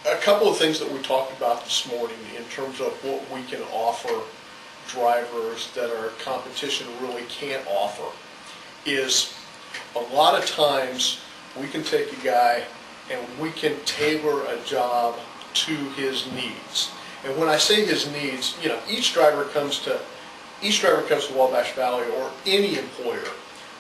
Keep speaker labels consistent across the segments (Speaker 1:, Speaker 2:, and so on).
Speaker 1: A couple of things that we talked about this morning in terms of what we can offer drivers that our competition really can't offer is a lot of times we can take a guy and we can tailor a job to his needs. And when I say his needs, you know, each driver comes to Wabash Valley, or any employer,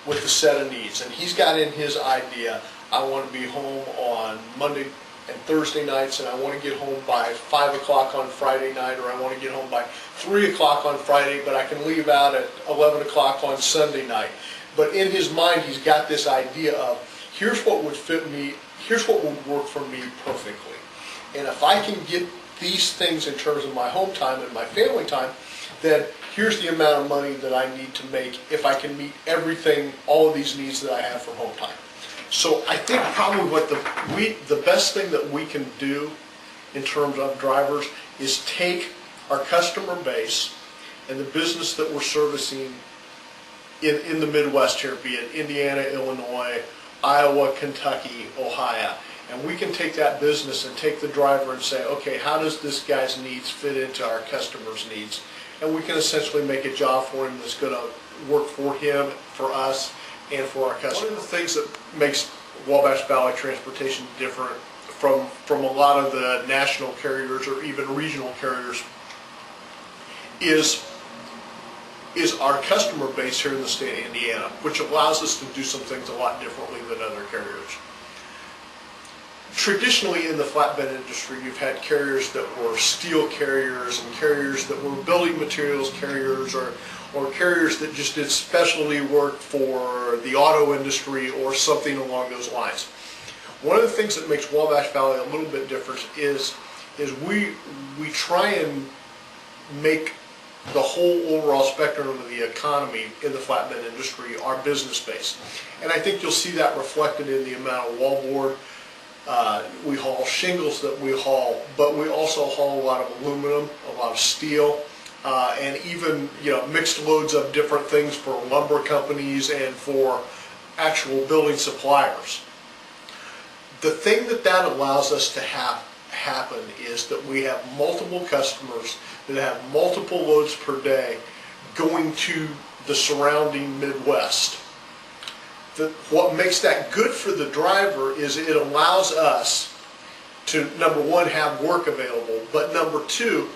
Speaker 1: with a set of needs, and he's got in his idea, I want to be home on Monday and Thursday nights, and I want to get home by 5 o'clock on Friday night, or I want to get home by 3 o'clock on Friday, but I can leave out at 11 o'clock on Sunday night. But in his mind, he's got this idea of, here's what would fit me, here's what would work for me perfectly. And if I can get these things in terms of my home time and my family time, then here's the amount of money that I need to make if I can meet everything, all of these needs that I have for home time. So I think probably what the best thing that we can do in terms of drivers is take our customer base and the business that we're servicing in the Midwest here, be it Indiana, Illinois, Iowa, Kentucky, Ohio, and we can take that business and take the driver and say, okay, how does this guy's needs fit into our customer's needs? And we can essentially make a job for him that's going to work for him, for us, and for our customers. One of the things that makes Wabash Valley Transportation different from a lot of the national carriers or even regional carriers is our customer base here in the state of Indiana, which allows us to do some things a lot differently than other carriers. Traditionally in the flatbed industry, you've had carriers that were steel carriers and carriers that were building materials carriers, or carriers that just did specialty work for the auto industry or something along those lines. One of the things that makes Wabash Valley a little bit different is we try and make the whole overall spectrum of the economy in the flatbed industry our business base. And I think you'll see that reflected in the amount of wallboard we haul, shingles that we haul, but we also haul a lot of aluminum, a lot of steel, and even, you know, mixed loads of different things for lumber companies and for actual building suppliers. The thing that allows us to have happen is that we have multiple customers that have multiple loads per day going to the surrounding Midwest. What makes that good for the driver is it allows us to, number one, have work available, but number two,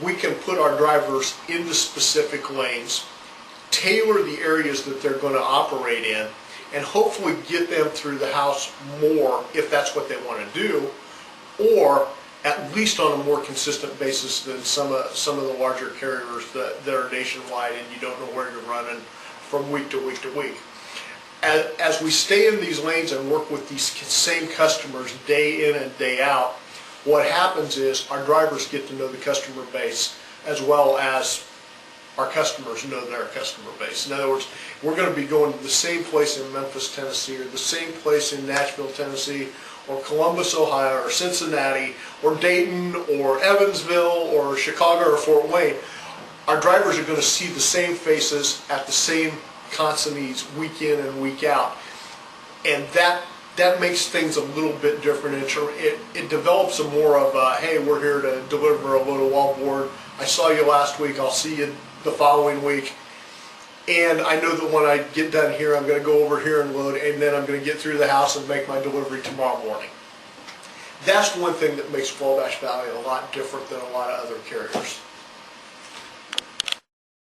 Speaker 1: we can put our drivers into specific lanes, tailor the areas that they're going to operate in, and hopefully get them through the house more if that's what they want to do, or at least on a more consistent basis than some of the larger carriers that are nationwide and you don't know where you're running from week to week to week. As we stay in these lanes and work with these same customers day in and day out, what happens is our drivers get to know the customer base as well as our customers know their customer base. In other words, we're going to be going to the same place in Memphis, Tennessee, or the same place in Nashville, Tennessee, or Columbus, Ohio, or Cincinnati, or Dayton, or Evansville, or Chicago, or Fort Wayne. Our drivers are going to see the same faces at the same consignees week in and week out, and that makes things a little bit different. It develops a more of a, hey, we're here to deliver a load of wallboard. I saw you last week, I'll see you the following week, and I know that when I get done here, I'm going to go over here and load, and then I'm going to get through the house and make my delivery tomorrow morning. That's one thing that makes Wabash Valley a lot different than a lot of other carriers.